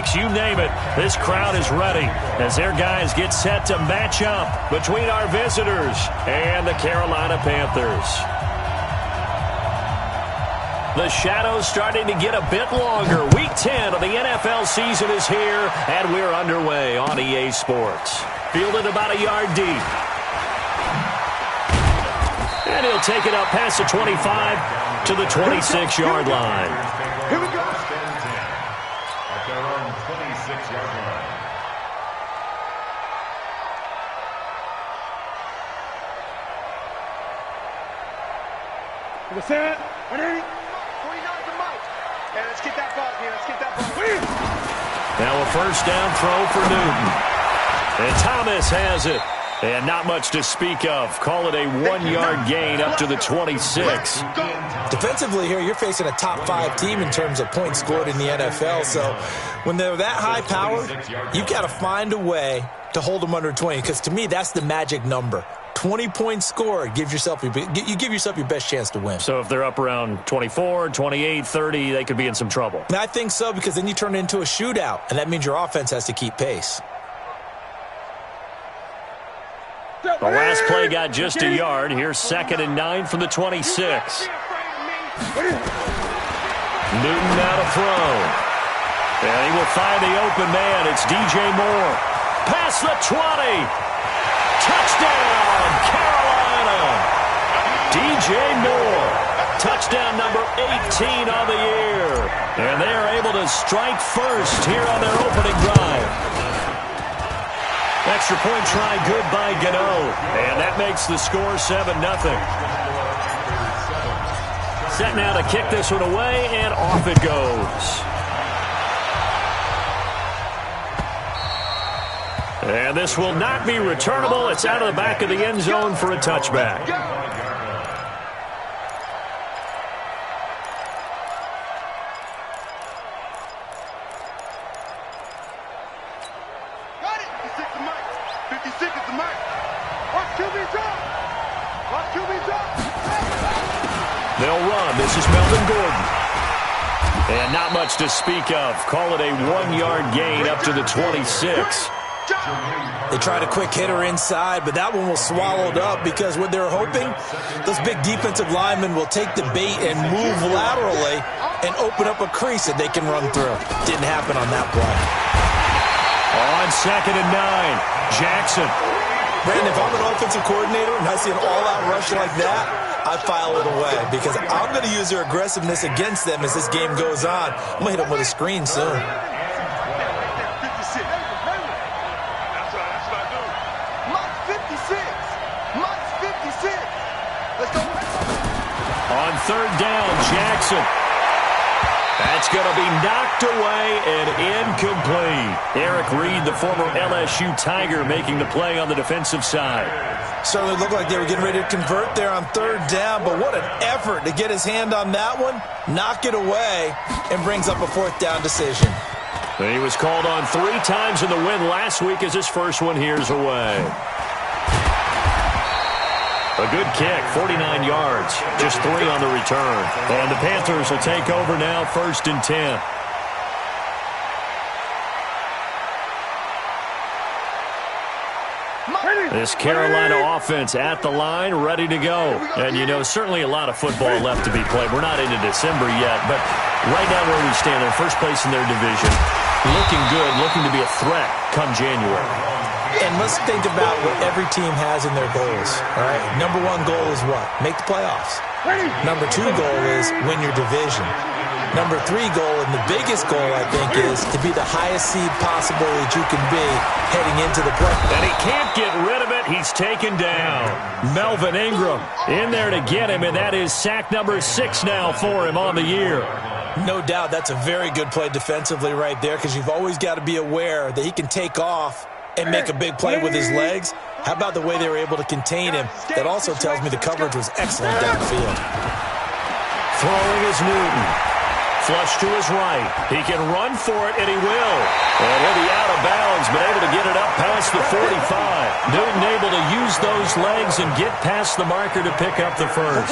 46, you name it. This crowd is ready as their guys get set to match up between our visitors and the Carolina Panthers. The shadow's starting to get a bit longer. Week 10 of the NFL season is here, and we're underway on EA Sports. Fielded about a yard deep. And he'll take it up past the 25 to the 26-yard line. Here we go. At their own 26-yard line. You see it? Let's get that ball here. Let's get that ball. Now a first down throw for Newton. And Thomas has it. And not much to speak of. Call it a 1-yard gain up to the 26. Defensively here, you're facing a top-5 team in terms of points scored in the NFL. So when they're that high-powered, you've got to find a way to hold them under 20. Because to me, that's the magic number. 20 points scored, you give yourself your best chance to win. So if they're up around 24, 28, 30, they could be in some trouble. And I think so, because then you turn it into a shootout, and that means your offense has to keep pace. The last play got just a yard. Here's 2nd and 9 from the 26. Newton now to throw. And he will find the open man. It's DJ Moore. Past the 20. Touchdown, Carolina! DJ Moore, touchdown number 18 on the year. And they are able to strike first here on their opening drive. Extra point try good by Gano. And that makes the score 7-0. Set now to kick this one away, and off it goes. And this will not be returnable. It's out of the back of the end zone for a touchback. Got it. 56 is Mike. 56 is the Mike. Watch QB drop. Watch QB drop. They'll run. This is Melvin Gordon. And not much to speak of. Call it a 1-yard gain up to the 26. They tried a quick hitter inside, but that one was swallowed up because what they're hoping, those big defensive linemen will take the bait and move laterally and open up a crease that they can run through. Didn't happen on that play. On 2nd and 9, Jackson. Brandon, if I'm an offensive coordinator and I see an all-out rush like that, I file it away because I'm going to use their aggressiveness against them as this game goes on. I'm going to hit them with a screen soon. On 3rd down, Jackson. That's going to be knocked away and incomplete. Eric Reed, the former LSU Tiger, making the play on the defensive side. Certainly looked like they were getting ready to convert there on 3rd down, but what an effort to get his hand on that one, knock it away, and brings up a 4th down decision. And he was called on 3 times in the win last week as his first one here's away. A good kick, 49 yards, just 3 on the return. And the Panthers will take over now, 1st and 10. This Carolina offense at the line, ready to go. And, you know, certainly a lot of football left to be played. We're not into December yet, but right now where we stand, in first place in their division, looking good, looking to be a threat come January. And let's think about what every team has in their goals, all right? Number 1 goal is what? Make the playoffs. Number 2 goal is win your division. Number 3 goal, and the biggest goal, I think, is to be the highest seed possible that you can be heading into the playoffs. And he can't get rid of it. He's taken down. Melvin Ingram in there to get him, and that is sack number 6 now for him on the year. No doubt that's a very good play defensively right there because you've always got to be aware that he can take off and make a big play with his legs. How about the way they were able to contain him? That also tells me the coverage was excellent downfield. Throwing is Newton. Flush to his right. He can run for it, and he will. And he'll be out of bounds, but able to get it up past the 45. Newton able to use those legs and get past the marker to pick up the first.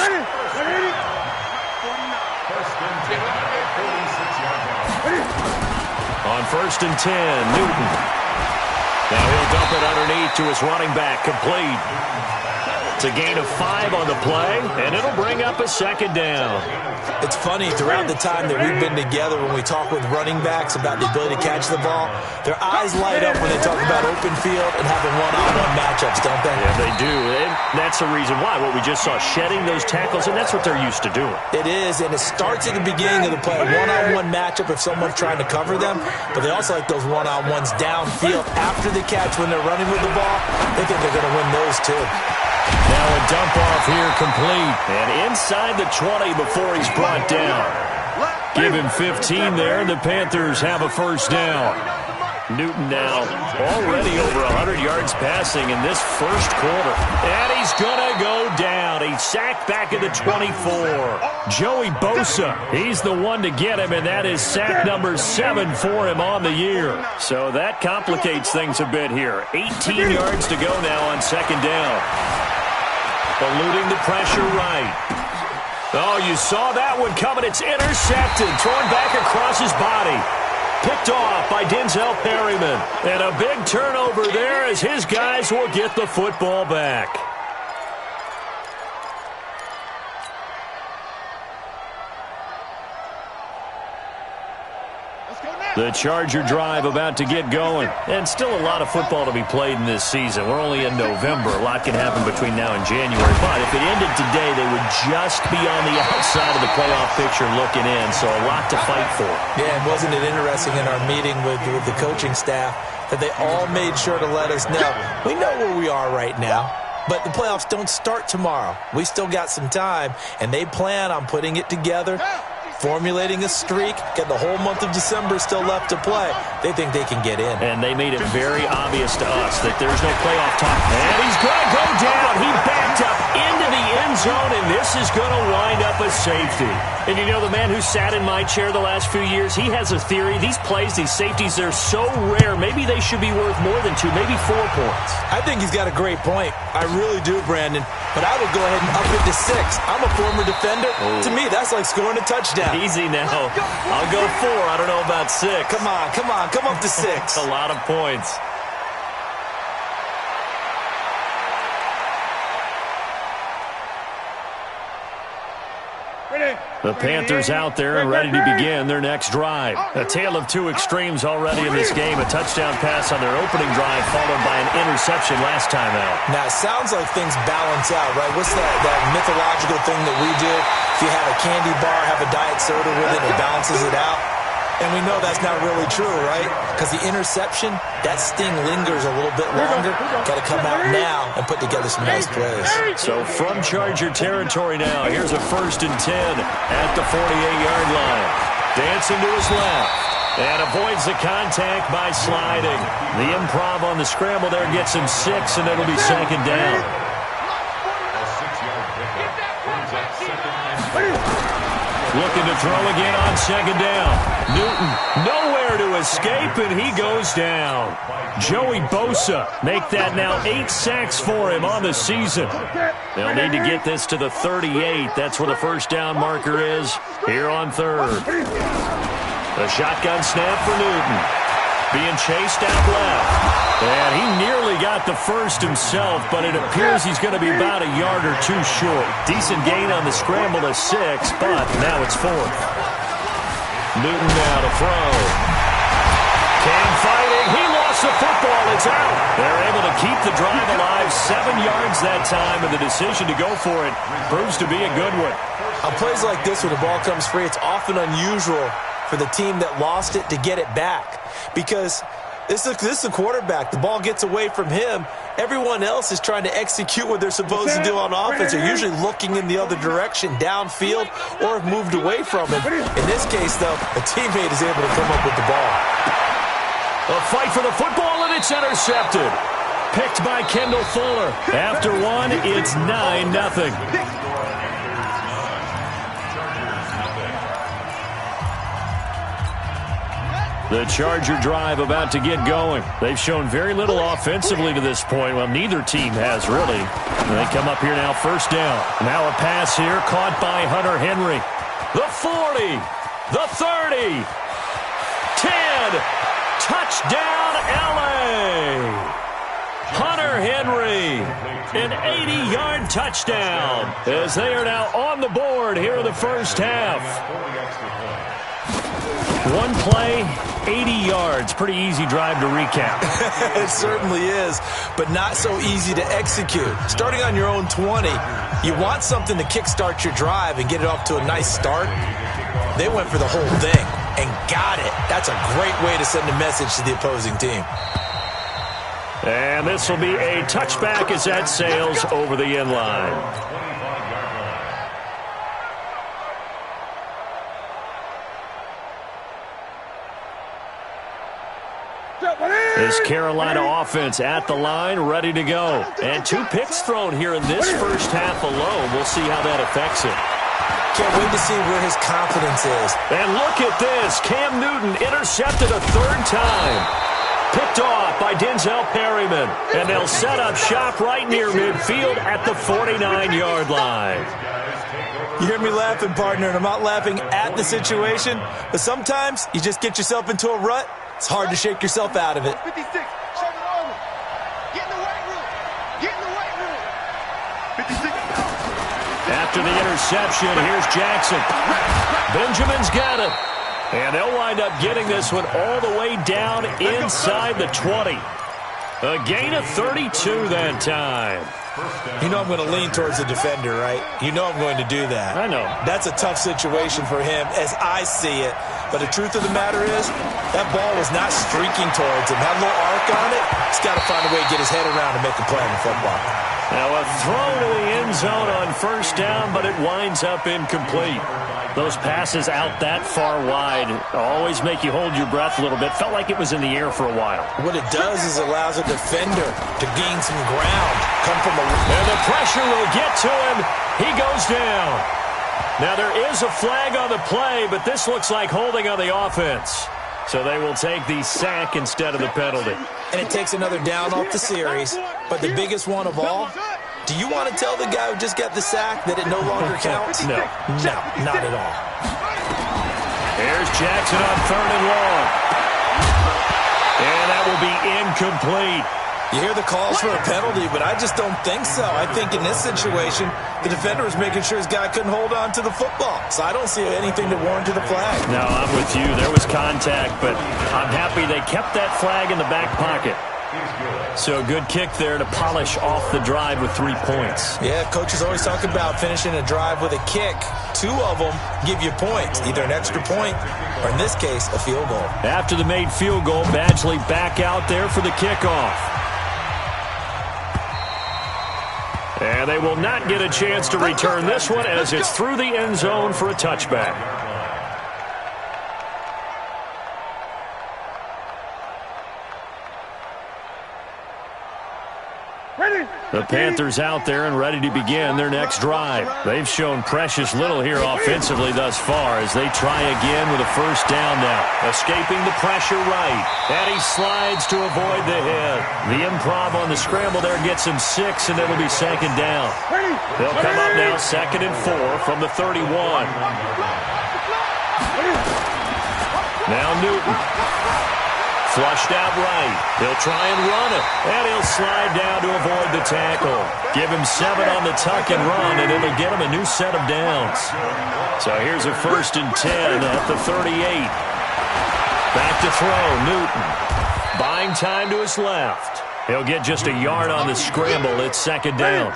On first and 10. Newton. Now he'll dump it underneath to his running back. Complete. It's a gain of 5 on the play, and it'll bring up a second down. It's funny, throughout the time that we've been together, when we talk with running backs about the ability to catch the ball, their eyes light up when they talk about open field and having one-on-one matchups, don't they? Yeah, they do. And that's the reason why. What we just saw, shedding those tackles, and that's what they're used to doing. It is, and it starts at the beginning of the play. One-on-one matchup if someone's trying to cover them, but they also like those one-on-ones downfield after the catch when they're running with the ball. They think they're going to win those too. Now a dump off here complete. And inside the 20 before he's brought down. Give him 15 there, and the Panthers have a first down. Newton now already over 100 yards passing in this first quarter. And he's going to go down. He's sacked back at the 24. Joey Bosa, he's the one to get him, and that is sack number 7 for him on the year. So that complicates things a bit here. 18 yards to go now on second down. Eluding the pressure right. Oh, you saw that one coming. It's intercepted. Thrown back across his body. Picked off by Denzel Perryman. And a big turnover there as his guys will get the football back. The Charger drive about to get going. And still a lot of football to be played in this season. We're only in November. A lot can happen between now and January. But if it ended today, they would just be on the outside of the playoff picture looking in. So a lot to fight for. Yeah, and wasn't it interesting in our meeting with the coaching staff that they all made sure to let us know, we know where we are right now, but the playoffs don't start tomorrow. We still got some time, and they plan on putting it together, formulating a streak, get the whole month of December still left to play. They think they can get in. And they made it very obvious to us that there's no playoff talk. And he's going to go down. He backed up into the end zone, and this is going to wind up a safety. And you know, the man who sat in my chair the last few years, he has a theory. These plays, these safeties, they're so rare. Maybe they should be worth more than 2, maybe 4 points. I think he's got a great point. I really do, Brandon. But I would go ahead and up it to 6. I'm a former defender. Oh. To me, that's like scoring a touchdown. Easy now. I'll go 4. I don't know about 6. Come on. Come up to 6. A lot of points. The Panthers out there and ready to begin their next drive. A tale of 2 extremes already in this game. A touchdown pass on their opening drive followed by an interception last time out. Now, it sounds like things balance out, right? What's that mythological thing that we do? If you have a candy bar, have a diet soda with it, it balances it out. And we know that's not really true, right? Because the interception, that sting lingers a little bit longer. Got to come out now and put together some nice plays. So from Charger territory now, here's a first and 10 at the 48-yard line. Dancing to his left. And avoids the contact by sliding. The improv on the scramble there gets him 6, and it'll be second down. A 6-yard pickup brings up second and 4. Looking to throw again on second down. Newton nowhere to escape, and he goes down. Joey Bosa make that now 8 sacks for him on the season. They'll need to get this to the 38. That's where the first down marker is here on third. The shotgun snap for Newton. Being chased out left. And he nearly got the first himself, but it appears he's going to be about a yard or 2 short. Decent gain on the scramble to 6, but now it's 4th. Newton now to throw. Cam fighting. He lost the football. It's out. They're able to keep the drive alive. 7 yards that time, and the decision to go for it proves to be a good one. On plays like this where the ball comes free, it's often unusual for the team that lost it to get it back, because this is a quarterback. The ball gets away from him. Everyone else is trying to execute what they're supposed to do on offense. They're usually looking in the other direction, downfield, or have moved away from him. In this case, though, a teammate is able to come up with the ball. A fight for the football, and it's intercepted. Picked by Kendall Fuller. After 1, it's 9-0. The Charger drive about to get going. They've shown very little offensively to this point. Well, neither team has, really. And they come up here now, first down. Now a pass here, caught by Hunter Henry. The 40, the 30, 10, touchdown, LA! Hunter Henry, an 80-yard touchdown, as they are now on the board here in the first half. One play, 80 yards. Pretty easy drive to recap. It certainly is, but not so easy to execute. Starting on your own 20, you want something to kickstart your drive and get it off to a nice start. They went for the whole thing and got it. That's a great way to send a message to the opposing team. And this will be a touchback as that sails over the end line. This Carolina offense at the line, ready to go. And 2 picks thrown here in this first half alone. We'll see how that affects it. Can't wait to see where his confidence is. And look at this. Cam Newton intercepted a 3rd time. Picked off by Denzel Perryman. And they'll set up shop right near midfield at the 49-yard line. You hear me laughing, partner, and I'm not laughing at the situation, but sometimes you just get yourself into a rut. It's hard to shake yourself out of it. 56, show it over. Get in the weight room. Get in the weight room. 56. After the interception, here's Jackson. Benjamin's got it. And they'll wind up getting this one all the way down inside the 20. A gain of 32 that time. You know I'm going to lean towards the defender, right? You know I'm going to do that. I know. That's a tough situation for him as I see it. But the truth of the matter is, that ball was not streaking towards him. Had a little arc on it. He's got to find a way to get his head around and make a play on the football. Now a throw to the end zone on first down, but it winds up incomplete. Those passes out that far wide always make you hold your breath a little bit. Felt like it was in the air for a while. What it does is it allows a defender to gain some ground. Come from a... And the pressure will get to him. He goes down. Now there is a flag on the play, but this looks like holding on the offense. So they will take the sack instead of the penalty. And it takes another down off the series. But the biggest one of all, do you want to tell the guy who just got the sack that it no longer counts? No. No, not at all. Here's Jackson on 3rd and long. And that will be incomplete. You hear the calls for a penalty, but I just don't think so. I think in this situation, the defender was making sure his guy couldn't hold on to the football. So I don't see anything to warrant the flag. No, I'm with you. There was contact, but I'm happy they kept that flag in the back pocket. So good kick there to polish off the drive with 3 points. Yeah, coaches always talk about finishing a drive with a kick. 2 of them give you points, either an extra point or, in this case, a field goal. After the made field goal, Badgley back out there for the kickoff. And they will not get a chance to return this one as it's through the end zone for a touchback. The Panthers out there and ready to begin their next drive. They've shown precious little here offensively thus far as they try again with a first down now. Escaping the pressure right. And he slides to avoid the hit. The improv on the scramble there gets him 6, and it'll be 2nd down. They'll come up now 2nd and 4 from the 31. Now Newton. Flushed out right. He'll try and run it. And he'll slide down to avoid the tackle. Give him 7 on the tuck and run, and it'll get him a new set of downs. So here's a 1st and 10 at the 38. Back to throw, Newton. Buying time to his left. He'll get just a yard on the scramble. It's 2nd down.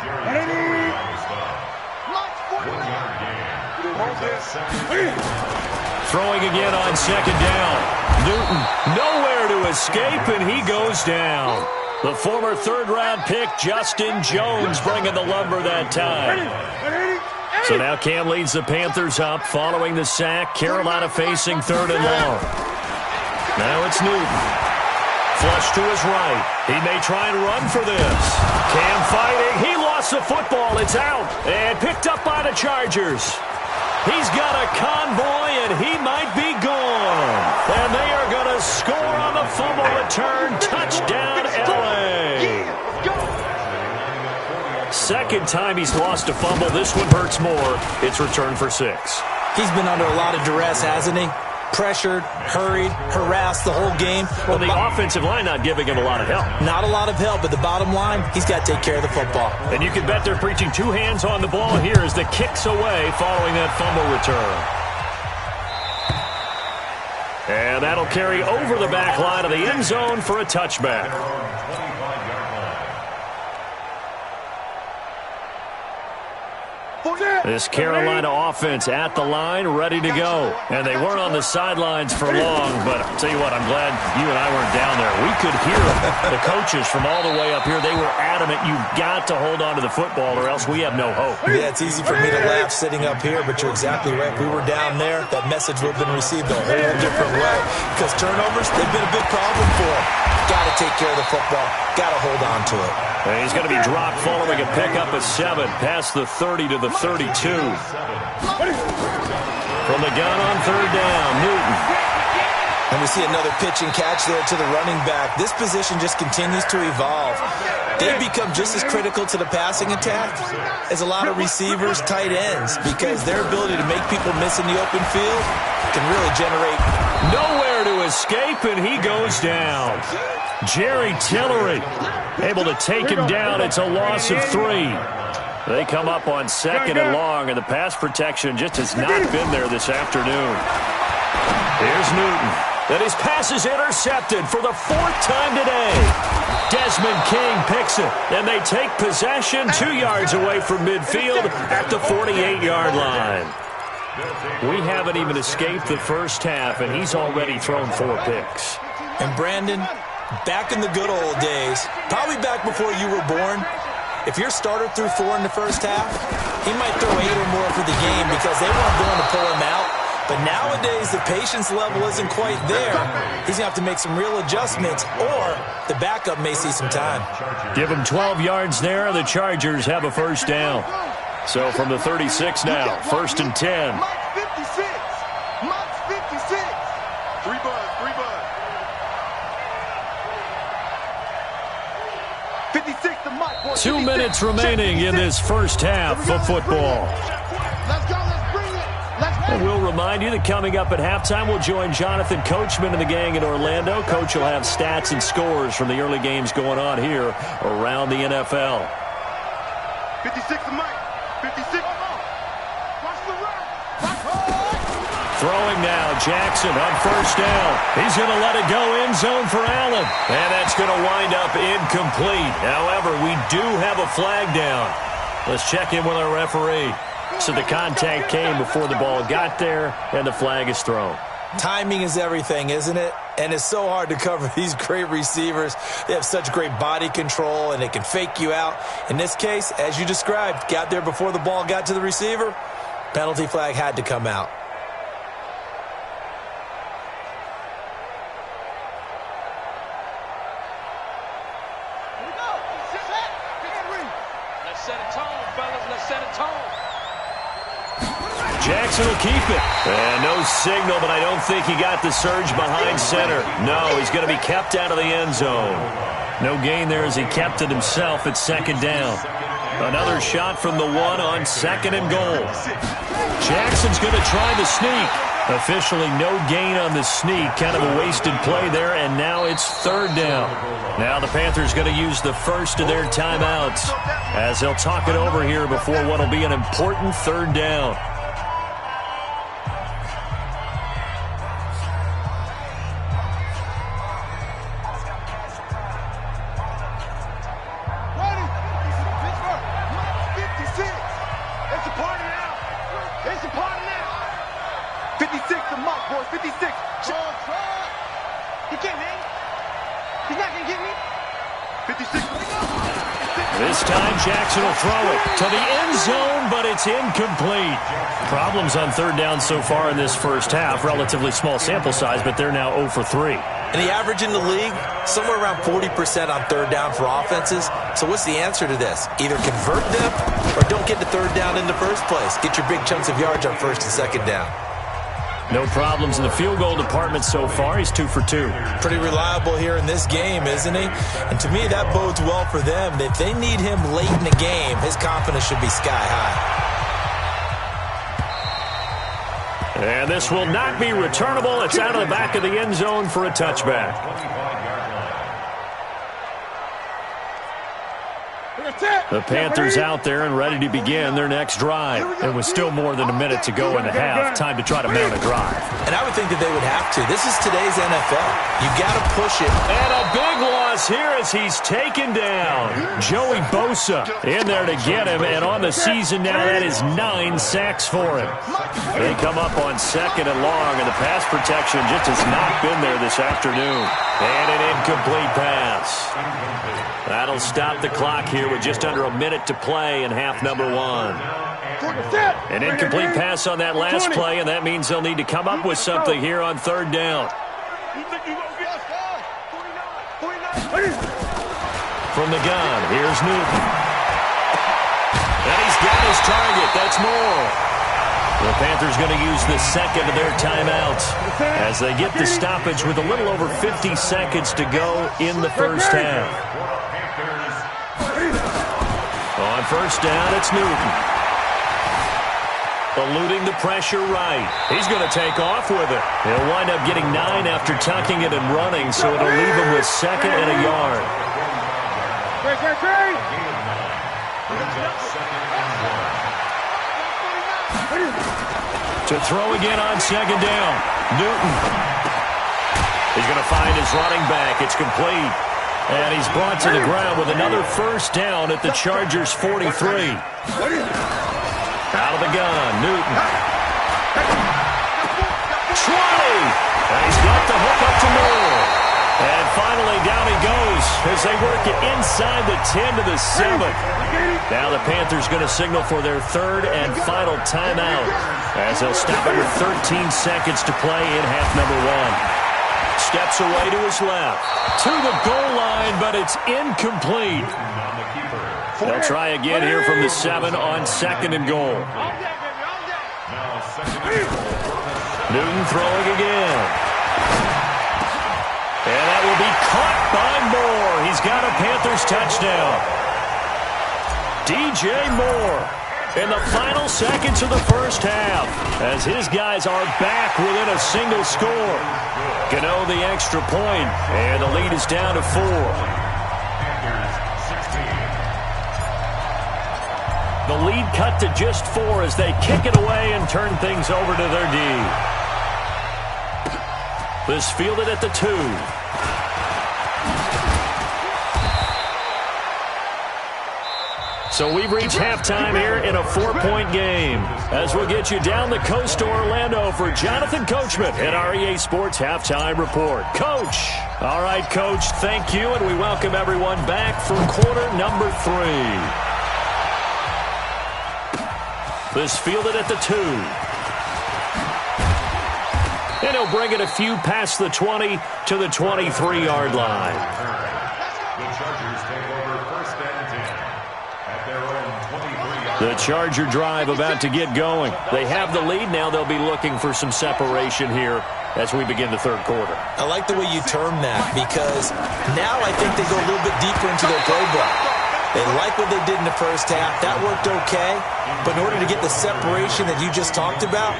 Throwing again on 2nd down. Newton nowhere to escape, and he goes down. The former 3rd-round pick, Justin Jones, bringing the lumber that time. So now Cam leads the Panthers up following the sack. Carolina facing 3rd and long. Now it's Newton. Flush to his right. He may try and run for this. Cam fighting. He lost the football. It's out. And picked up by the Chargers. He's got a convoy, and he might be gone. And they are going to score on the fumble return. Touchdown, L.A. 2nd time he's lost a fumble. This one hurts more. It's returned for 6. He's been under a lot of duress, hasn't he? pressured, hurried, harassed the whole game. Well, the offensive line not giving him a lot of help. Not a lot of help, but the bottom line, he's got to take care of the football. And you can bet they're preaching two hands on the ball here as the kick's away following that fumble return. And that'll carry over the back line of the end zone for a touchback. This Carolina offense at the line, ready to go. And they weren't on the sidelines for long, but I'll tell you what, I'm glad you and I weren't down there. We could hear the coaches from all the way up here. They were adamant, you've got to hold on to the football or else we have no hope. Yeah, it's easy for me to laugh sitting up here, but you're exactly right. If we were down there, that message would have been received a whole different way. Because turnovers, they've been a big problem for him. Got to take care of the football. Got to hold on to it. And he's going to be dropped following a pickup of 7 past the 30 to the 32. From the gun on third down, Newton. And we see another pitch and catch there to the running back. This position just continues to evolve. They've become just as critical to the passing attack as a lot of receivers, tight ends, because their ability to make people miss in the open field can really generate. Nowhere to escape, and he goes down. Jerry Tillery able to take him down. It's a loss of 3. They come up on 2nd and long, and the pass protection just has not been there this afternoon. Here's Newton. And his pass is intercepted for the 4th time today. Desmond King picks it, and they take possession 2 yards away from midfield at the 48-yard line. We haven't even escaped the first half, and he's already thrown 4 picks. And Brandon, back in the good old days, probably back before you were born, if your starter threw 4 in the first half, he might throw 8 or more for the game because they weren't going to pull him out. But nowadays, the patience level isn't quite there. He's going to have to make some real adjustments, or the backup may see some time. Give him 12 yards there, and the Chargers have a first down. So from the 36 now, 1st and 10. Mike 56. Mike 56. 3 buds, 3 buds. 56 to Mike. 2 minutes remaining in this first half of football. Let's go, let's bring it. And we'll remind you that coming up at halftime, we'll join Jonathan Coachman and the gang in Orlando. Coach will have stats and scores from the early games going on here around the NFL. 56 to Mike. 56. Watch the run. Throwing now, Jackson on first down. He's going to let it go end zone for Allen. And that's going to wind up incomplete. However, we do have a flag down. Let's check in with our referee. So the contact came before the ball got there, and the flag is thrown. Timing is everything, isn't it? And it's so hard to cover these great receivers. They have such great body control, and they can fake you out. In this case, as you described, got there before the ball got to the receiver. Penalty flag had to come out. Let's set a tone, fellas. Let's set a tone. Jackson will keep it. And no signal, but I don't think he got the surge behind center. No, he's going to be kept out of the end zone. No gain there as he kept it himself at 2nd down. Another shot from the 1 on 2nd and goal. Jackson's going to try the sneak. Officially no gain on the sneak. Kind of a wasted play there, and now it's 3rd down. Now the Panthers going to use the first of their timeouts as they'll talk it over here before what will be an important 3rd down. This time Jackson will throw it to the end zone, but it's incomplete. Problems on 3rd down so far in this first half. Relatively small sample size, but they're now 0 for 3. And the average in the league, somewhere around 40% on 3rd down for offenses. So what's the answer to this? Either convert them or don't get to 3rd down in the first place. Get your big chunks of yards on 1st and 2nd down. No problems in the field goal department so far. He's 2 for 2. Pretty reliable here in this game, isn't he? And to me, that bodes well for them. If they need him late in the game, his confidence should be sky high. And this will not be returnable. It's out of the back of the end zone for a touchback. The Panthers out there and ready to begin their next drive. And with still more than a minute to go in the half, time to try to mount a drive. And I would think that they would have to. This is today's NFL. You got to push it. And a big loss here as he's taken down. Joey Bosa in there to get him. And on the season now, that is 9 sacks for him. They come up on 2nd and long, and the pass protection just has not been there this afternoon. And an incomplete pass. That'll stop the clock here with just under a minute to play in half number 1. An incomplete pass on that last play, and that means they'll need to come up with something here on 3rd down. From the gun, here's Newton. And he's got his target. That's more. The Panthers going to use the second of their timeouts as they get the stoppage with a little over 50 seconds to go in the first half. On 1st down, it's Newton. Eluding the pressure right. He's going to take off with it. He'll wind up getting 9 after tucking it and running, so it'll leave him with 2nd and a yard. To throw again on 2nd down. Newton. He's going to find his running back. It's complete. And he's brought to the ground with another 1st down at the Chargers' 43. Out of the gun, Newton. 20! And he's got the hook up to Moore. And finally down he goes as they work it inside the 10 to the 7. Now the Panthers going to signal for their 3rd and final timeout as they'll stop it with 13 seconds to play in half number 1. Steps away to his left. To the goal line, but it's incomplete. They'll try again here from the 7 on 2nd and goal. Newton throwing again. And that will be caught by Moore. He's got a Panthers touchdown. DJ Moore in the final seconds of the first half as his guys are back within a single score. Gano the extra point, and the lead is down to 4. The lead cut to just 4 as they kick it away and turn things over to their D. This fielded at the 2. So we've reached halftime here in a 4-point game. As we'll get you down the coast to Orlando for Jonathan Coachman at our EA Sports Halftime Report. Coach. All right, Coach, thank you, and we welcome everyone back for quarter number 3. This fielded at the 2. And he'll bring it a few past the 20 to the 23-yard line. The Chargers take over 1st and 10 at their own 23-yard line. The Charger drive about to get going. They have the lead. Now they'll be looking for some separation here as we begin the 3rd quarter. I like the way you term that because now I think they go a little bit deeper into their playbook. They like what they did in the first half. That worked okay. But in order to get the separation that you just talked about,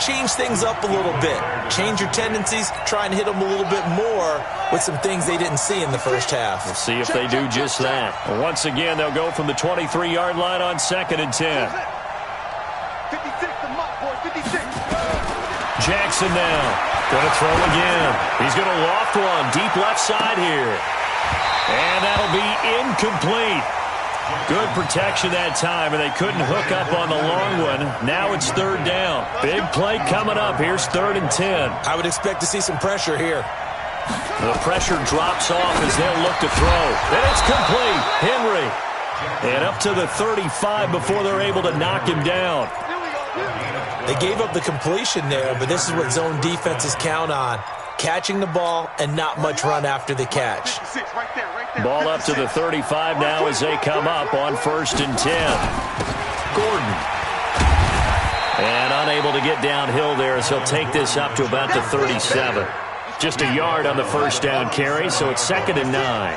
change things up a little bit. Change your tendencies. Try and hit them a little bit more with some things they didn't see in the first half. We'll see if they do just that. Once again, they'll go from the 23-yard line on 2nd and 10. 56, the mock boy, 56. Jackson now. Going to throw again. He's going to loft one deep left side here. And that'll be incomplete. Good protection that time, and they couldn't hook up on the long one. Now it's 3rd down. Big play coming up. Here's 3rd and 10. I would expect to see some pressure here. The pressure drops off as they'll look to throw. And it's complete. Henry. And up to the 35 before they're able to knock him down. They gave up the completion there, but this is what zone defenses count on. Catching the ball and not much run after the catch. Ball up to the 35 now as they come up on 1st and 10. Gordon. And unable to get downhill there as he'll take this up to about the 37. Just a yard on the 1st down carry, so it's 2nd and 9.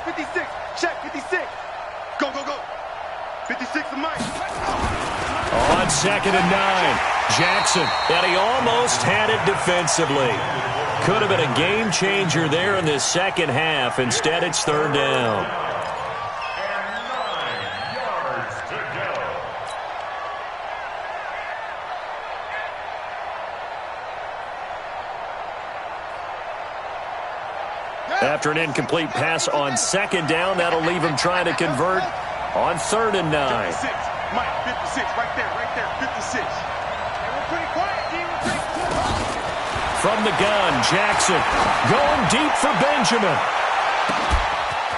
56. Check, 56. Go, go, go. 56 to Mike. On 2nd and 9, Jackson, and he almost had it defensively. Could have been a game changer there in this second half. Instead, it's 3rd down. And 9 yards to go. After an incomplete pass on 2nd down, that'll leave him trying to convert on 3rd and 9. 56. Mike, 56. Right there, 56. We're pretty quiet, D. We're pretty quiet. From the gun, Jackson going deep for Benjamin.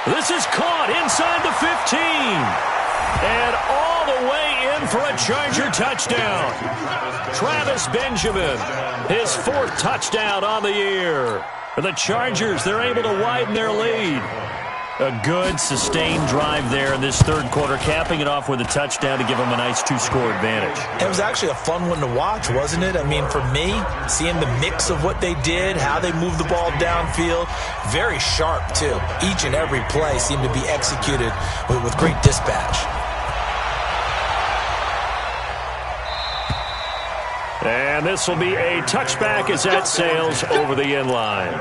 This is caught inside the 15. And all the way in for a Charger touchdown. Travis Benjamin, his 4th touchdown on the year. For the Chargers, they're able to widen their lead. A good, sustained drive there in this 3rd quarter, capping it off with a touchdown to give them a nice 2-score advantage. It was actually a fun one to watch, wasn't it? I mean, for me, seeing the mix of what they did, how they moved the ball downfield, very sharp, too. Each and every play seemed to be executed with great dispatch. And this will be a touchback as that sails over the end line.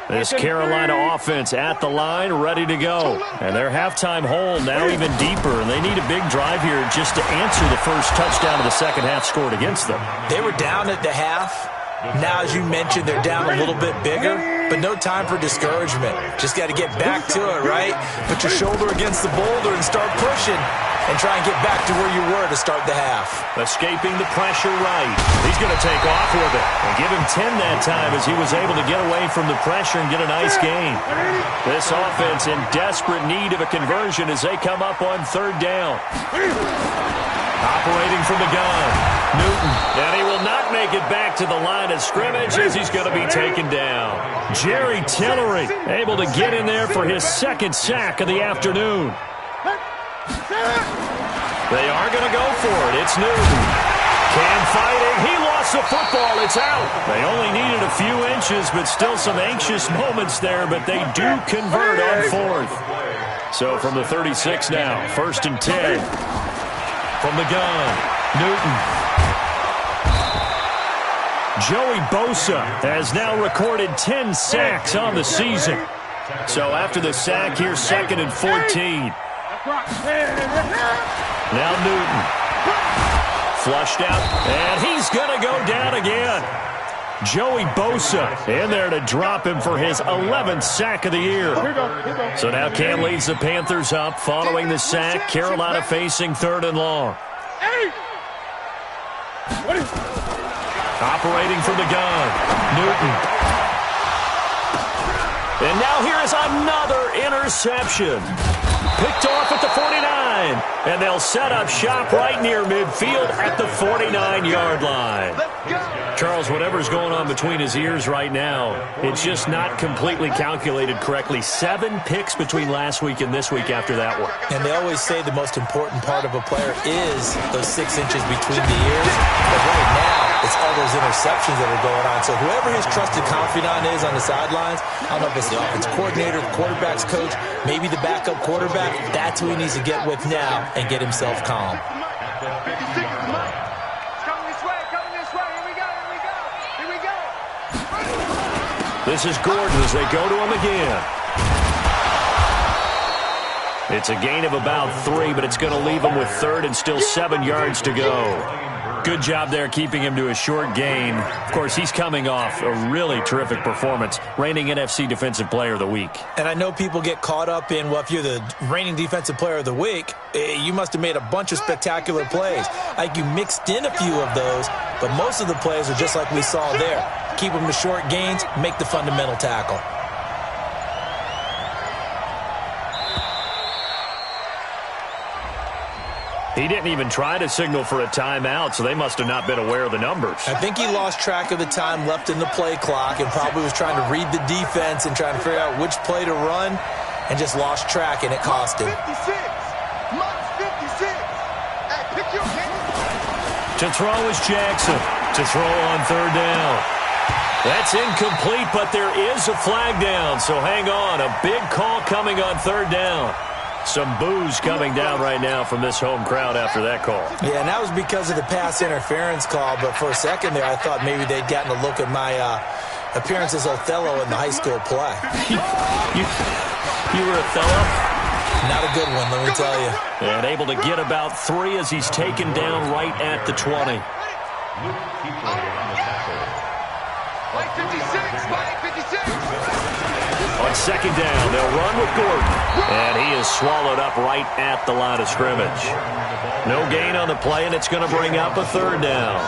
This Carolina offense at the line, ready to go. And their halftime hole now even deeper, and they need a big drive here just to answer the first touchdown of the second half scored against them. They were down at the half. Now, as you mentioned, they're down a little bit bigger, but no time for discouragement. Just got to get back to it, right? Put your shoulder against the boulder and start pushing and try and get back to where you were to start the half. Escaping the pressure right. He's going to take off with it and give him 10 that time as he was able to get away from the pressure and get a nice gain. This offense in desperate need of a conversion as they come up on 3rd down. Operating from the gun, Newton, and he will not make it back to the line of scrimmage as he's going to be taken down. Jerry Tillery able to get in there for his 2nd sack of the afternoon. They are going to go for it. It's Newton. Cam fighting. He lost the football. It's out. They only needed a few inches, but still some anxious moments there, but they do convert on 4th. So from the 36 now, 1st and 10. From the gun, Newton. Joey Bosa has now recorded 10 sacks on the season. So after the sack, here's 2nd and 14. Now Newton. Flushed out, and he's going to go down again. Joey Bosa in there to drop him for his 11th sack of the year. So now Cam leads the Panthers up following the sack. Carolina facing 3rd and long. Operating from the gun, Newton. And now here is another interception. Picked off at the 49. And they'll set up shop right near midfield at the 49-yard line. Charles, whatever's going on between his ears right now, it's just not completely calculated correctly. 7 picks between last week and this week after that one. And they always say the most important part of a player is those 6 inches between the ears. But right now, it's all those interceptions that are going on. So whoever his trusted confidant is on the sidelines, I don't know if it's the offense coordinator, the quarterback's coach, maybe the backup quarterback, that's who he needs to get with now and get himself calm. This is Gordon as they go to him again. It's a gain of about 3, but it's going to leave him with 3rd and still 7 yards to go. Good job there keeping him to a short gain. Of course, he's coming off a really terrific performance, reigning NFC Defensive Player of the Week. And I know people get caught up in, well, if you're the reigning Defensive Player of the Week, you must have made a bunch of spectacular plays. Like you mixed in a few of those, but most of the plays are just like we saw there. Keep them to short gains, make the fundamental tackle. He didn't even try to signal for a timeout, so they must have not been aware of the numbers. I think he lost track of the time left in the play clock and probably was trying to read the defense and trying to figure out which play to run and just lost track, and it cost him. 56. Mike 56. Hey, pick your game. To throw is Jackson. To throw on third down. That's incomplete, but there is a flag down, so hang on. A big call coming on third down. Some boos coming down right now from this home crowd after that call. Yeah, and that was because of the pass interference call, but for a second there I thought maybe they'd gotten a look at my appearance as Othello in the high school play. You were Othello? Not a good one, let me tell you. And able to get about 3 as he's taken down right at the 20. Play 56, play 56. On second down, they'll run with Gordon. And he is swallowed up right at the line of scrimmage. No gain on the play, and it's going to bring up a third down.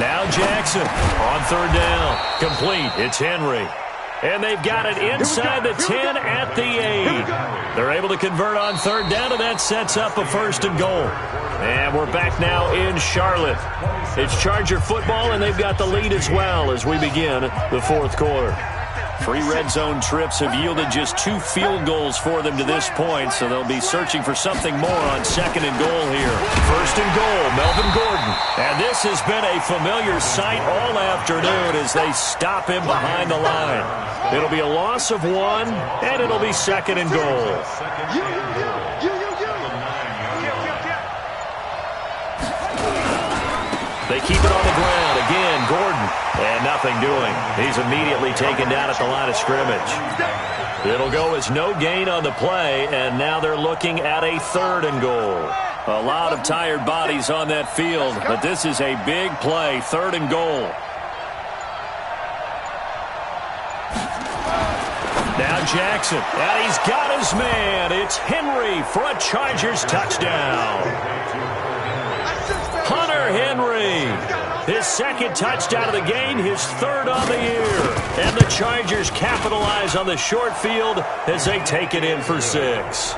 Now Jackson on third down. Complete. It's Henry. And they've got it inside the 10 at the 8. They're able to convert on third down, and that sets up a first and goal. And we're back now in Charlotte. It's Charger football, and they've got the lead as well as we begin the fourth quarter. 3 red zone trips have yielded just 2 field goals for them to this point, so they'll be searching for something more on second and goal here. First and goal, Melvin Gordon. And this has been a familiar sight all afternoon as they stop him behind the line. It'll be a loss of 1, and it'll be second and goal. They keep it on the ground. Again, Gordon. And nothing doing. He's immediately taken down at the line of scrimmage. It'll go as no gain on the play, and now they're looking at a third and goal. A lot of tired bodies on that field, but this is a big play, third and goal. Now Jackson, and he's got his man. It's Henry for a Chargers touchdown. Hunter Henry, his second touchdown of the game, his third on the year. And the Chargers capitalize on the short field as they take it in for 6.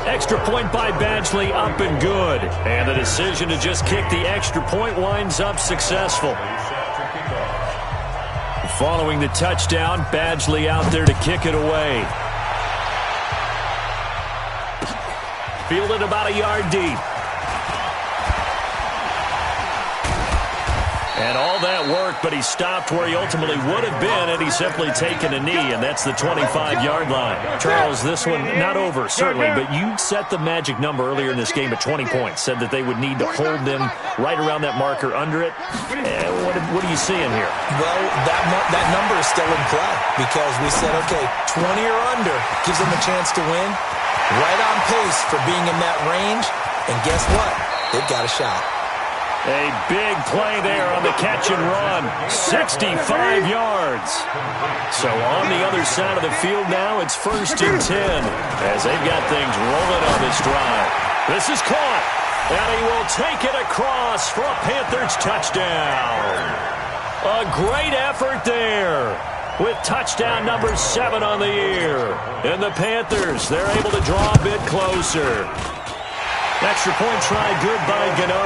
Extra point by Badgley, up and good. And the decision to just kick the extra point winds up successful. Following the touchdown, Badgley out there to kick it away. Fielded about a yard deep. And all that work, but he stopped where he ultimately would have been, and he's simply taken a knee, and that's the 25-yard line. Charles, this one not over, certainly, but you set the magic number earlier in this game at 20 points, said that they would need to hold them right around that marker under it. What are you seeing here? Well, that number is still in play because we said, okay, 20 or under gives them a chance to win. Right on pace for being in that range, and guess what? They've got a shot. A big play there on the catch and run. 65 yards. So on the other side of the field now, it's first and 10 as they've got things rolling on this drive. This is caught, and he will take it across for a Panthers touchdown. A great effort there with touchdown number 7 on the year. And the Panthers, they're able to draw a bit closer. Extra point try good by Gano.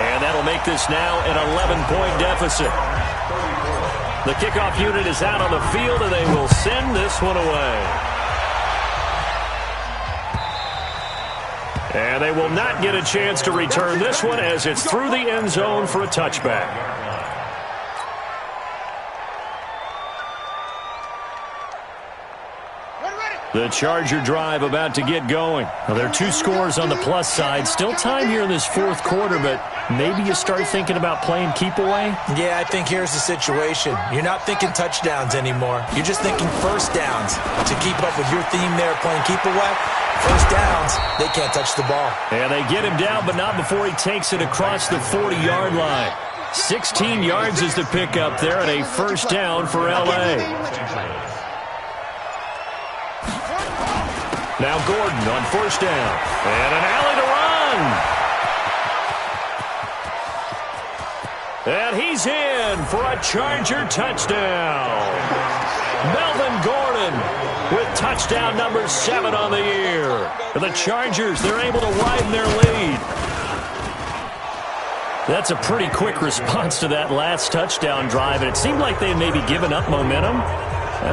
And that'll make this now an 11-point deficit. The kickoff unit is out on the field, and they will send this one away. And they will not get a chance to return this one as it's through the end zone for a touchback. The Charger drive about to get going. Well, there are 2 scores on the plus side. Still time here in this fourth quarter, but maybe you start thinking about playing keep away? Yeah, I think here's the situation. You're not thinking touchdowns anymore. You're just thinking first downs. To keep up with your theme there, playing keep away, first downs, they can't touch the ball. And they get him down, but not before he takes it across the 40-yard line. 16 yards is the pickup there, and a first down for L.A. Now Gordon on first down. And an alley to run. And he's in for a Charger touchdown. Melvin Gordon with touchdown number 7 on the year. For the Chargers, they're able to widen their lead. That's a pretty quick response to that last touchdown drive, and it seemed like they had maybe given up momentum.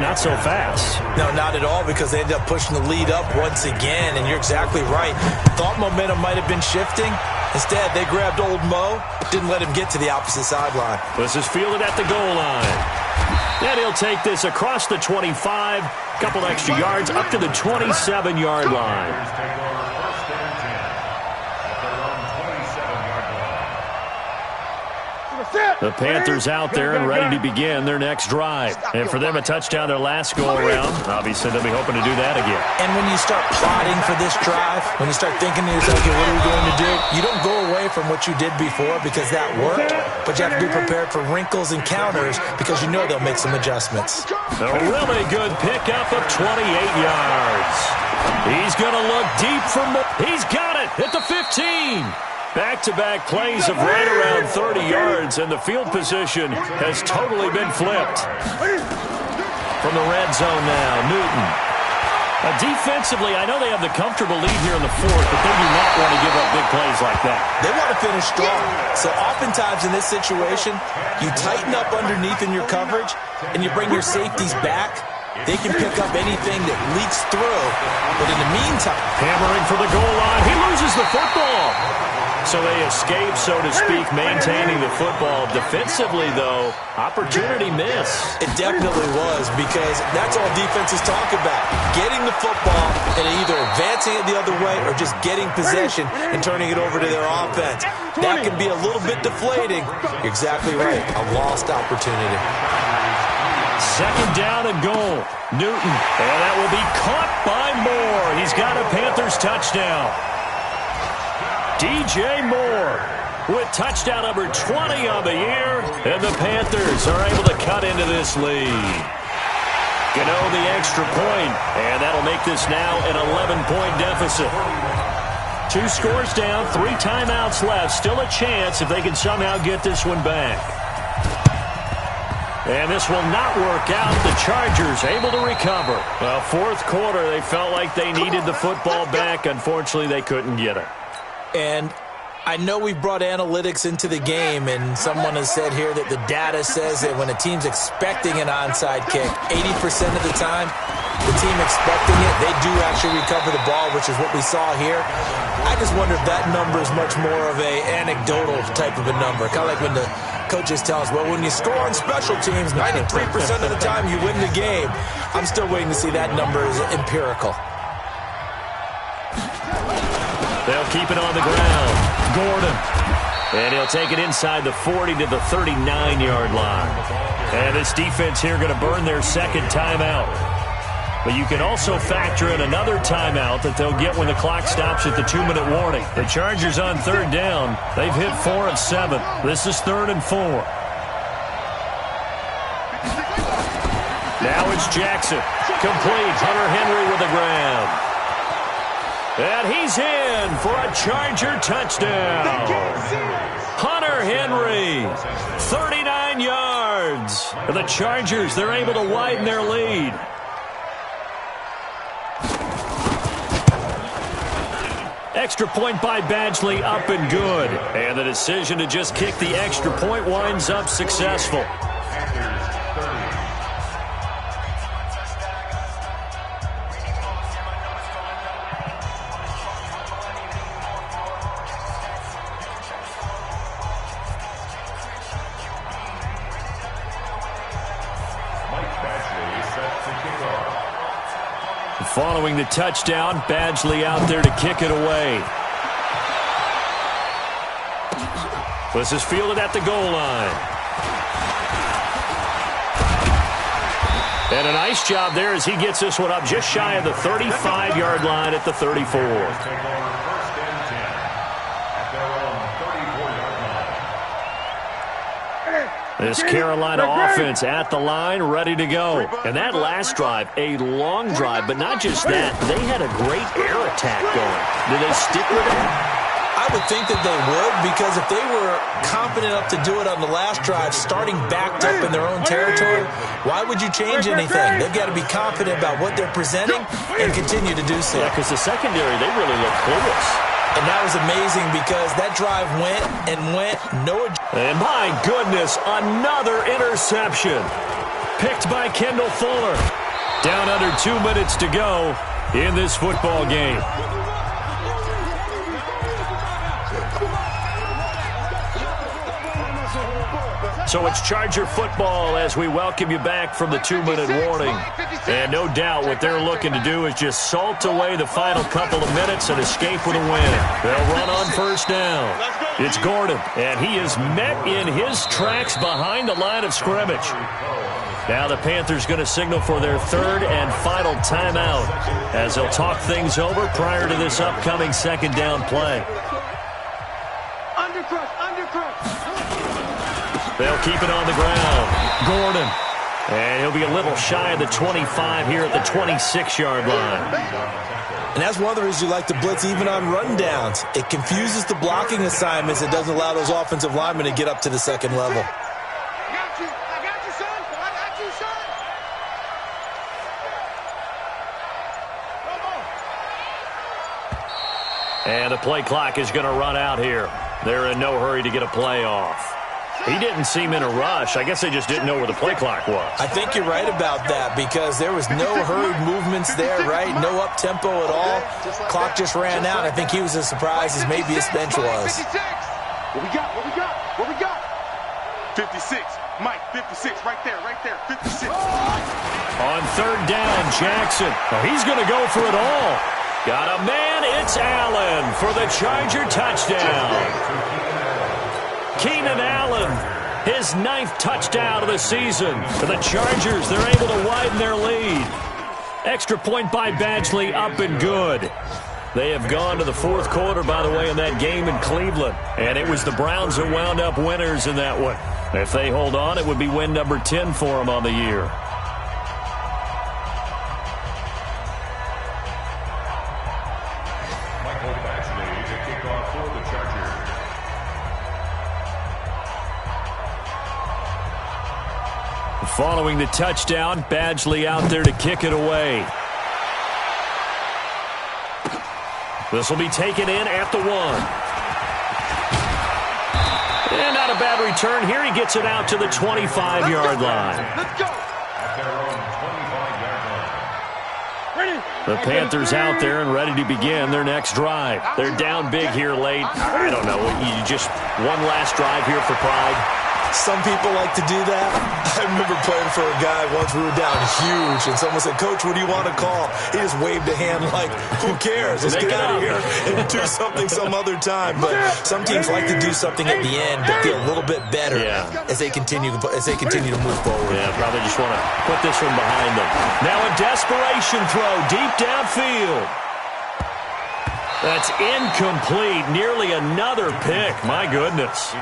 Not so fast. No, not at all, because they ended up pushing the lead up once again, and you're exactly right. Thought momentum might have been shifting. Instead, they grabbed old Mo, didn't let him get to the opposite sideline. This is fielded at the goal line. And he'll take this across the 25, couple extra yards, up to the 27-yard line. The Panthers out there and ready to begin their next drive. And for them, a touchdown their last go-around. Obviously, they'll be hoping to do that again. And when you start plotting for this drive, when you start thinking to yourself, okay, what are we going to do? You don't go away from what you did before because that worked, but you have to be prepared for wrinkles and counters because you know they'll make some adjustments. A really good pickup of 28 yards. He's going to look deep for more. He's got it at the 15. Back-to-back plays of right around 30 yards, and the field position has totally been flipped. From the red zone now, Newton. Defensively, I know they have the comfortable lead here in the fourth, but they do not want to give up big plays like that. They want to finish strong. So oftentimes in this situation, you tighten up underneath in your coverage, and you bring your safeties back. They can pick up anything that leaks through, but in the meantime... Hammering for the goal line. He loses the football. So they escape, so to speak, maintaining the football. Defensively, though, opportunity miss. It definitely was, because that's all defenses talk about. Getting the football and either advancing it the other way or just getting possession and turning it over to their offense. That can be a little bit deflating. You're exactly right. A lost opportunity. Second down and goal. Newton. And that will be caught by Moore. He's got a Panthers touchdown. DJ Moore with touchdown number 20 on the year, and the Panthers are able to cut into this lead. Gano the extra point, and that'll make this now an 11-point deficit. 2 scores down, 3 timeouts left. Still a chance if they can somehow get this one back. And this will not work out. The Chargers able to recover. Well, fourth quarter, they felt like they needed the football back. Unfortunately, they couldn't get it. And I know we brought analytics into the game, and someone has said here that the data says that when a team's expecting an onside kick, 80% of the time, the team expecting it, they do actually recover the ball, which is what we saw here. I just wonder if that number is much more of a anecdotal type of a number. Kind of like when the coaches tell us, well, when you score on special teams, 93% of the time you win the game. I'm still waiting to see that number is empirical. They'll keep it on the ground. Gordon. And he'll take it inside the 40 to the 39-yard line. And this defense here going to burn their second timeout. But you can also factor in another timeout that they'll get when the clock stops at the 2-minute warning. The Chargers on third down. They've hit 4 of 7. This is 3rd and 4. Now it's Jackson. Complete. Hunter Henry with the grab. And he's in for a Charger touchdown. Hunter Henry, 39 yards. The Chargers, they're able to widen their lead. Extra point by Badgley, up and good. And the decision to just kick the extra point winds up successful. Following the touchdown, Badgley out there to kick it away. This is fielded at the goal line. And a nice job there as he gets this one up just shy of the 35-yard line at the 34. This Carolina offense at the line, ready to go. And that last drive, a long drive, but not just that. They had a great air attack going. Do they stick with it? I would think that they would, because if they were confident enough to do it on the last drive, starting backed up in their own territory, why would you change anything? They've got to be confident about what they're presenting and continue to do so. Yeah, because the secondary, they really look clueless. And that was amazing because that drive went and went. And my goodness, another interception. Picked by Kendall Fuller. Down under 2 minutes to go in this football game. So it's Charger football as we welcome you back from the 2-minute warning. And no doubt what they're looking to do is just salt away the final couple of minutes and escape with a win. They'll run on first down. It's Gordon, and he is met in his tracks behind the line of scrimmage. Now the Panthers going to signal for their third and final timeout as they'll talk things over prior to this upcoming second down play. They'll keep it on the ground. Gordon. And he'll be a little shy of the 25 here at the 26-yard line. And that's one of the reasons you like to blitz even on rundowns. It confuses the blocking assignments. It doesn't allow those offensive linemen to get up to the second level. And the play clock is going to run out here. They're in no hurry to get a play off. He didn't seem in a rush. I guess they just didn't know where the play clock was. I think you're right about that because there was no hurried movements there, right? No up-tempo at all. Clock just ran out. I think he was as surprised as maybe his bench was. What we got? 56. Mike, 56. Right there. 56. On third down, Jackson. Oh, he's going to go for it all. Got a man. It's Allen for the Charger touchdown. Keenan Allen, his 9th touchdown of the season. For the Chargers, they're able to widen their lead. Extra point by Badgley, up and good. They have gone to the fourth quarter, by the way, in that game in Cleveland. And it was the Browns that wound up winners in that one. If they hold on, it would be win number 10 for them on the year. Following the touchdown, Badgley out there to kick it away. This will be taken in at the 1. And not a bad return here. He gets it out to the 25-yard line. Let's go. The Panthers out there and ready to begin their next drive. They're down big here late. I don't know. You just one last drive here for pride. Some people like to do that. I remember playing for a guy once. We were down huge, and someone said, "Coach, what do you want to call?" He just waved a hand like, "Who cares? Let's get out of here and do something some other time." But some teams like to do something at the end to feel a little bit better as they continue to move forward. Yeah, probably just want to put this one behind them. Now a desperation throw deep downfield. That's incomplete. Nearly another pick. My goodness.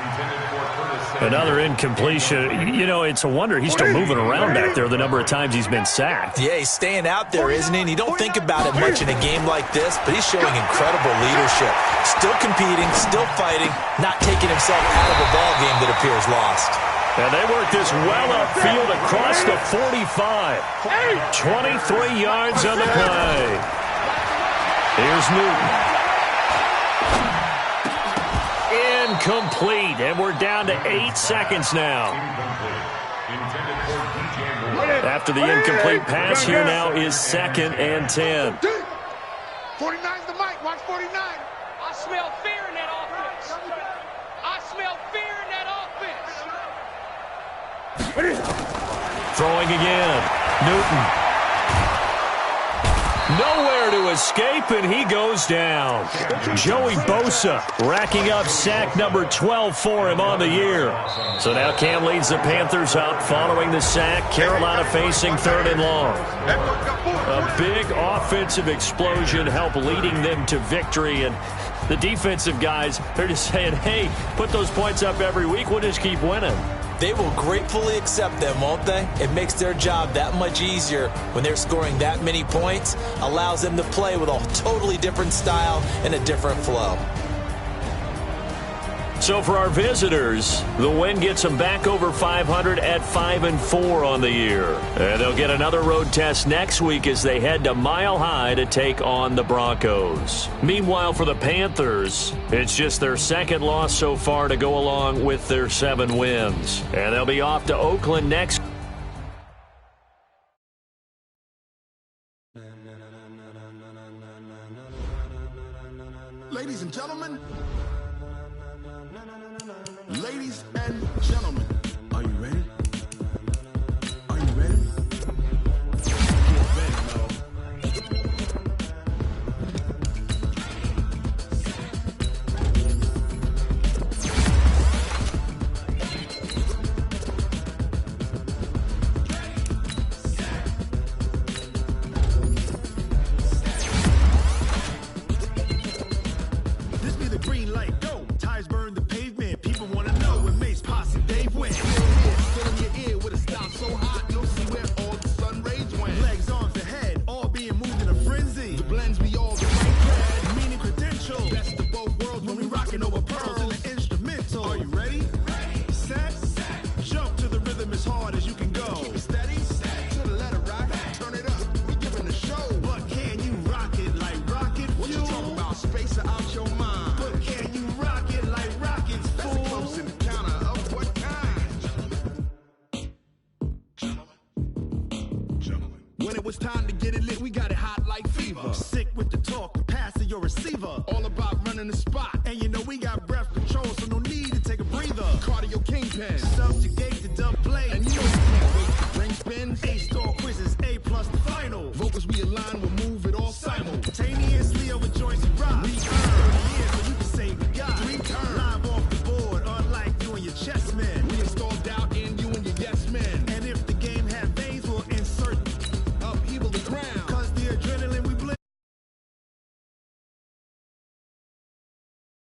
Another incompletion. You know, it's a wonder he's still moving around back there the number of times he's been sacked. Yeah, he's staying out there, isn't he? And you don't think about it much in a game like this, but he's showing incredible leadership. Still competing, still fighting, not taking himself out of a ball game that appears lost. And they work this well upfield across the 45. 23 yards on the play. Here's Newton. Incomplete, and we're down to 8 seconds now. After the incomplete pass, here now is 2nd and 10. 49's the mic. Watch 49. I smell fear in that offense. I smell fear in that offense. Throwing again. Newton. Nowhere to escape, and he goes down. Joey Bosa racking up sack number 12 for him on the year. So now Cam leads the Panthers up following the sack. Carolina facing 3rd and long. A big offensive explosion helped leading them to victory, and the defensive guys, they're just saying, hey, put those points up every week. We'll just keep winning. They will gratefully accept them, won't they? It makes their job that much easier when they're scoring that many points, allows them to play with a totally different style and a different flow. So for our visitors, the win gets them back over 500 at 5-4 on the year. And they'll get another road test next week as they head to Mile High to take on the Broncos. Meanwhile, for the Panthers, it's just their second loss so far to go along with their 7 wins. And they'll be off to Oakland next. Ladies and gentlemen. Ladies and gentlemen, are you ready? Are you ready? Get ready, Mo. This be the green light, go. Tires burn the pavement. People want to know when Mace Posse Dave went. Still in your ear with a stop so hot, you'll see where all the sun rays went. Legs, arms, and head, all being moved in a frenzy. The blends be all the right bread, meaning credential. Best of both worlds when we rocking over pearls in the instrumental. Are you ready? Ready. Set. Jump to the rhythm as hard as you can go. Keep it steady. To the letter rock. Turn it up. We giving a show. But can you rock it like rocket fuel? What you talking about? Space out your mind. But can you rock it like rockets, fool? That's close in the counter of what kind? Gentlemen. When it was time to get it lit, we got it hot like fever. Sick with the talk, the pass of your receiver. All about running the spot. And you know we got breath control, so no need to take a breather. Cardio kingpin. Subjugate the dumb play. And you know we can't wait to bring spins. Ace dog